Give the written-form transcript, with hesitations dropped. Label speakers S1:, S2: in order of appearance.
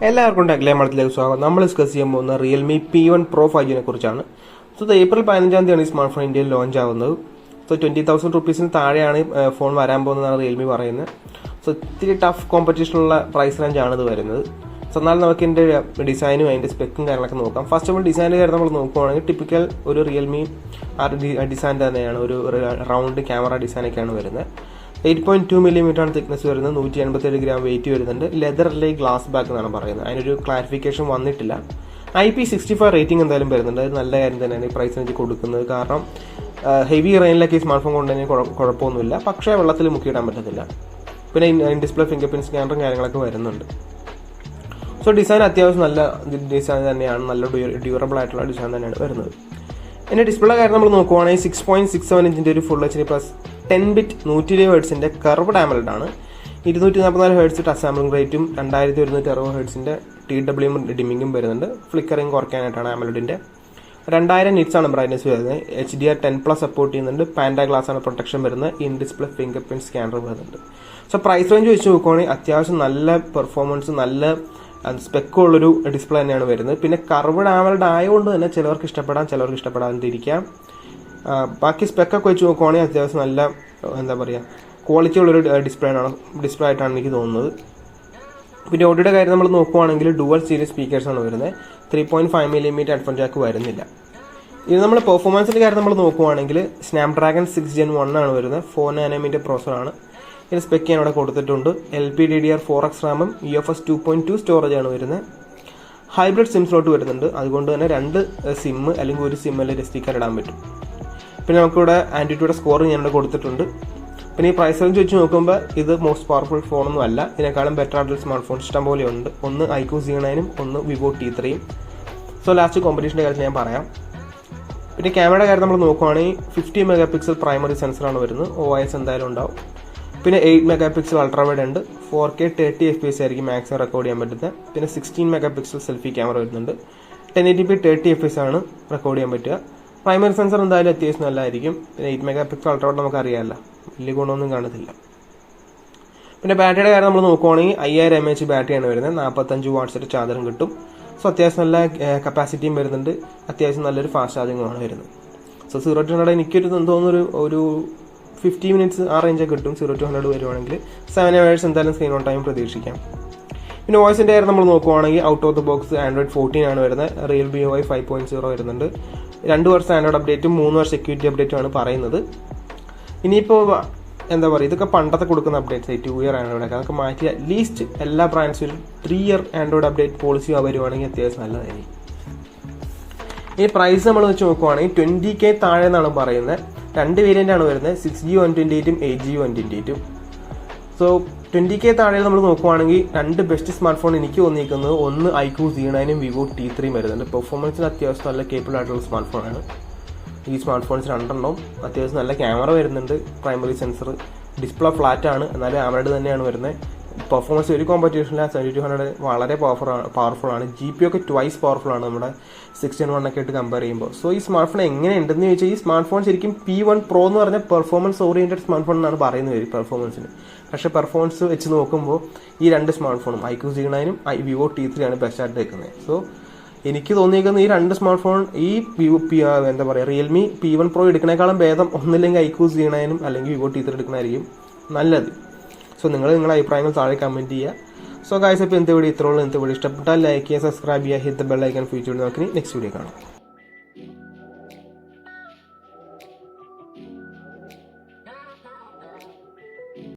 S1: എല്ലാവർക്കും ടെക്ലേ മഠത്തിലേക്ക് സ്വാഗതം. നമ്മൾ ഡിസ്കസ് ചെയ്യാൻ പോകുന്ന റിയൽമി P1 Pro 5G കുറിച്ചാണ്. സോ ഏപ്രിൽ 15 തീയതിയാണ് ഈ സ്മാർട്ട് ഫോൺ ഇന്ത്യയിൽ ലോഞ്ച് ആവുന്നത്. സോ 20,000 റുപ്പീസിന് താഴെയാണ് ഫോൺ വരാൻ പോകുന്നതാണ് റിയൽമി പറയുന്നത്. സോ ഇത്തിരി ടഫ് കോമ്പറ്റീഷനുള്ള പ്രൈസ് റേഞ്ചാണ് ഇത് വരുന്നത്. സോ എന്നാലും നമുക്ക് ഇതിൻ്റെ ഡിസൈനും അതിൻ്റെ സ്പെക്കും കാര്യങ്ങളൊക്കെ നോക്കാം. ഫസ്റ്റ് ഓഫ് ഓൾ ഡിസൈൻ്റെ കാര്യം നമ്മൾ നോക്കുകയാണെങ്കിൽ ടിപ്പിക്കൽ ഒരു റിയൽമി ഡിസൈൻ തന്നെയാണ്. ഒരു റൗണ്ട് ക്യാമറ ഡിസൈനൊക്കെയാണ് വരുന്നത്. 8.2 mm ആണ് തിക്നെസ് വരുന്നത്. 187 ഗ്രാം വെയിറ്റ് വരുന്നുണ്ട്. ലെതർ അല്ലെങ്കിൽ ഗ്ലാസ് ബാക്ക് എന്നാണ് പറയുന്നത്. അതിനൊരു ക്ലാരിഫിക്കേഷൻ വന്നിട്ടില്ല. IP65 റേറ്റിംഗ് എന്തായാലും വരുന്നുണ്ട്. അത് നല്ല കാര്യം തന്നെയാണ് ഈ പ്രൈസ് റേഞ്ച് കൊടുക്കുന്നത്. കാരണം ഹെവി റെയിനിലൊക്കെ ഈ സ്മാർട്ട് ഫോൺ കൊണ്ടുതന്നെ കുഴപ്പമൊന്നുമില്ല. പക്ഷേ വെള്ളത്തിൽ മുക്കിയിടാൻ പറ്റത്തില്ല. പിന്നെ ഡിസ്പ്ലേ ഫിംഗർ പ്രിന്റ് സ്കാനറും കാര്യങ്ങളൊക്കെ വരുന്നുണ്ട്. സോ ഡിസൈൻ അത്യാവശ്യം നല്ല ഡിസൈൻ തന്നെയാണ്. നല്ല ഡ്യൂറബിൾ ആയിട്ടുള്ള ഡിസൈൻ തന്നെയാണ് വരുന്നത്. ഇതിൻ്റെ ഡിസ്പ്ലേ കാര്യം നമ്മൾ നോക്കുവാണെങ്കിൽ 6.67 ഇഞ്ചിൻ്റെ ഒരു ഫുൾ HD പ്ലസ് 10-bit 120 ഹെർട്സിൻ്റെ കർവ്ഡ് AMOLED ആണ്. 244 ഹെർട്സ് ടച്ച് സാമ്പിളിംഗ് റേറ്റും 2160 ഹെർട്സിൻ്റെ TWM ഡിമ്മിങ്ങും വരുന്നുണ്ട്. ഫ്ലിക്കറിങ് കുറയ്ക്കാനായിട്ടാണ് AMOLEDൻ്റെ. 2000 നിറ്റ്സ് ആണ് ബ്രൈറ്റ്നസ് വരുന്നത്. HDR10+ സപ്പോർട്ട് ചെയ്യുന്നുണ്ട്. പാൻഡ ഗ്ലാസ് ആണ് പ്രൊട്ടക്ഷൻ വരുന്നത്. In display finger print scanner വരുന്നുണ്ട്. സോ പ്രൈസ് റേഞ്ച് വെച്ച് നോക്കുവാണെങ്കിൽ അത്യാവശ്യം നല്ല പെർഫോമൻസ്, നല്ല സ്പെക്കുള്ളൊരു ഡിസ്പ്ലേ തന്നെയാണ് വരുന്നത്. പിന്നെ കർവ്ഡ് AMOLED ആയതുകൊണ്ട് തന്നെ ചിലവർക്ക് ഇഷ്ടപ്പെടാം, ചിലവർക്ക് ഇഷ്ടപ്പെടാതിരിക്കാം. ബാക്കി സ്പെക്കൊക്കെ വെച്ച് നോക്കുവാണെങ്കിൽ അത്യാവശ്യം നല്ല ക്വാളിറ്റി ഉള്ളൊരു ഡിസ്പ്ലേ ആയിട്ടാണ് എനിക്ക് തോന്നുന്നത്. പിന്നെ ഓഡിയോയുടെ കാര്യം നമ്മൾ നോക്കുവാണെങ്കിൽ ഡുവൽ സീരീസ് സ്പീക്കേഴ്സാണ് വരുന്നത്. 3.5 mm ഹെഡ്ഫോൺ ജാക്ക് വരുന്നില്ല. ഇത് നമ്മൾ പെർഫോമൻസിൻ്റെ കാര്യം നമ്മൾ നോക്കുവാണെങ്കിൽ സ്നാപ്ഡ്രാഗൺ 6 Gen 1 ആണ് വരുന്നത്. 4 nm പ്രോസറാണ്. ഇതിന് സ്പെക്ക് ഞാൻ ഇവിടെ കൊടുത്തിട്ടുണ്ട്. LPDDR4X റാമും UFS 2.2 സ്റ്റോറേജ് ആണ് വരുന്നത്. ഹൈബ്രിഡ് സിം സ്ലോട്ട് വരുന്നുണ്ട്. അതുകൊണ്ട് തന്നെ 2 സിം അല്ലെങ്കിൽ ഒരു സിം അല്ലെങ്കിൽ SD കാർഡ് ഇടാൻ പറ്റും. പിന്നെ നമുക്കിവിടെ ആൻറ്റിറ്റ്യൂഡ് സ്കോർ ഞാനിവിടെ കൊടുത്തിട്ടുണ്ട്. പിന്നെ ഈ പ്രൈസ് റേഞ്ച് വെച്ച് നോക്കുമ്പോൾ ഇത് മോസ്റ്റ് പവർഫുൾ ഫോണൊന്നും അല്ല. ഇതിനേക്കാളും ബെറ്റർ ആയിട്ടുള്ള സ്മാർട്ട് ഫോൺ ഇഷ്ടം പോലെ ഉണ്ട്. ഒന്ന് iQOO Z9ഉം ഒന്ന് Vivo T3യും. സോ ലാസ്റ്റ് കോമ്പറ്റീഷൻ്റെ കാര്യത്തിൽ ഞാൻ പറയാം. പിന്നെ ക്യാമറയുടെ കാര്യം നമ്മൾ നോക്കുവാണെങ്കിൽ 50 MP പ്രൈമറി സെൻസറാണ് വരുന്നത്. OIS എന്തായാലും ഉണ്ടാവും. പിന്നെ 8 MP അൾട്രാ വൈഡ് ഉണ്ട്. 4K 30 FPS ആയിരിക്കും മാക്സിമം റെക്കോർഡ് ചെയ്യാൻ പറ്റുന്നത്. പിന്നെ 16 MP സെൽഫി ക്യാമറ വരുന്നുണ്ട്. 1080p 30 FPS ആണ് റെക്കോർഡ് ചെയ്യാൻ പറ്റുക. പ്രൈമറി സെൻസർ എന്തായാലും അത്യാവശ്യം നല്ലതായിരിക്കും. പിന്നെ 8 MP അൾട്രാ വൈഡ് നമുക്ക് അറിയാമല്ല, വലിയ ഗുണമൊന്നും കാണത്തില്ല. പിന്നെ ബാറ്ററിയുടെ കാര്യം നമ്മൾ നോക്കുവാണെങ്കിൽ 5000 mAh ബാറ്ററിയാണ് വരുന്നത്. 45 വാട്ട്സിൻ്റെ ചാർജറും കിട്ടും. സോ അത്യാവശ്യം നല്ല കപ്പാസിറ്റിയും വരുന്നുണ്ട്. അത്യാവശ്യം നല്ലൊരു ഫാസ്റ്റ് ചാർജിങ്ങുമാണ് വരുന്നത്. സോ 0 to 100 എനിക്കൊരു തോന്നുന്നു ഒരു 50 മിനിറ്റ്സ് ആ റേഞ്ചൊക്കെ കിട്ടും. 0 to 100 വരുവാണെങ്കിൽ 7 hours എന്തായാലും സ്ക്രീൻ ഓൺ ടൈം പ്രതീക്ഷിക്കാം. പിന്നെ വോയിസിൻ്റെ കാര്യം നമ്മൾ നോക്കുവാണെങ്കിൽ out of the box Android 14 ആണ് വരുന്നത്. Realme UI 5.0 വരുന്നുണ്ട്. 2 വർഷം ആൻഡ്രോയിഡ് അപ്ഡേറ്റും 3 വർഷം സെക്യൂരിറ്റി അപ്ഡേറ്റും ആണ് പറയുന്നത്. ഇനിയിപ്പോൾ ഇതൊക്കെ പണ്ടത്തെ കൊടുക്കുന്ന അപ്ഡേറ്റ്സ് 2 ഇയർ ആൻഡ്രോയിഡൊക്കെ അതൊക്കെ മാറ്റി അറ്റ്ലീസ്റ്റ് എല്ലാ ബ്രാൻഡ്സിലും 3 ഇയർ ആൻഡ്രോയിഡ് അപ്ഡേറ്റ് പോളിസി വരുവാണെങ്കിൽ അത്യാവശ്യം നല്ലതായിരിക്കും. ഈ പ്രൈസ് നമ്മൾ വെച്ച് നോക്കുവാണെങ്കിൽ 20K താഴെ എന്നാണ് പറയുന്നത്. 2 വേരിയൻ്റ് ആണ് വരുന്നത്. 6G 128ഉം 8G 128ഉം. സോ 20K താഴെ നമ്മൾ നോക്കുവാണെങ്കിൽ 2 ബെസ്റ്റ് സ്മാർട്ട് ഫോൺ എനിക്ക് തോന്നിയിരിക്കുന്നത് ഒന്ന് iQOO Z9ഉം Vivo T3യും വരുന്നുണ്ട്. പെർഫോമൻസിന് അത്യാവശ്യം നല്ല കേപ്പബിൾ ആയിട്ടുള്ള സ്മാർട്ട് ഫോണാണ് ഈ സ്മാർട്ട് ഫോൺസ്. 2 അത്യാവശ്യം നല്ല ക്യാമറ വരുന്നുണ്ട്. പ്രൈമറി സെൻസർ, ഡിസ്പ്ലേ ഫ്ലാറ്റ് ആണ്, എന്നാലും AMOLED തന്നെയാണ് വരുന്നത്. പെർഫോമൻസ് ഒരു കോമ്പറ്റീഷനില്ല. 7200 വളരെ പവർഫുൾ ആണ്. GPU ഒക്കെ ട്വൈസ് പവർഫുൾ ആണ് നമ്മുടെ 6 Gen 1 ഒക്കെ ആയിട്ട് കമ്പയർ ചെയ്യുമ്പോൾ. സോ ഈ സ്മാർട്ട് ഫോൺ എങ്ങനെയുണ്ടെന്ന് ചോദിച്ചാൽ ഈ സ്മാർട്ട് ഫോൺ ശരിക്കും P1 Pro എന്ന് പറഞ്ഞാൽ പെർഫോമൻസ് ഓറിയൻറ്റഡ് സ്മാർട്ട് ഫോൺ എന്നാണ് പറയുന്നത് പെർഫോമൻസിന്. പക്ഷേ പെർഫോമൻസ് വെച്ച് നോക്കുമ്പോൾ ഈ 2 സ്മാർട്ട് ഫോണും iQOO Z9ഉം Vivo T3 ആണ് ബെസ്റ്റ് ആയിട്ട് നിൽക്കുന്നത്. സോ എനിക്ക് തോന്നിയിരിക്കുന്നത് ഈ 2 സ്മാർട്ട് ഫോൺ ഈ റിയൽമി P1 Pro എടുക്കുന്നേക്കാളും ഭേദം ഒന്നില്ലെങ്കിൽ iQOO Z9ഉം അല്ലെങ്കിൽ Vivo T3 എടുക്കണമായിരിക്കും നല്ലത്. സോ നിങ്ങളുടെ അഭിപ്രായങ്ങൾ താഴെ കമൻറ്റ് ചെയ്യുക. സോ ഗൈസ്, ഇപ്പോൾ ഇന്നത്തെ വീഡിയോ ഇത്രയുള്ളൂ. ഇന്നത്തെ വീഡിയോ ഇഷ്ടപ്പെട്ടാൽ ലൈക്ക് ചെയ്യുക, സബ്സ്ക്രൈബ് ചെയ്യുക, hit the bell icon future നോക്കി നെക്സ്റ്റ് വീഡിയോ കാണാം.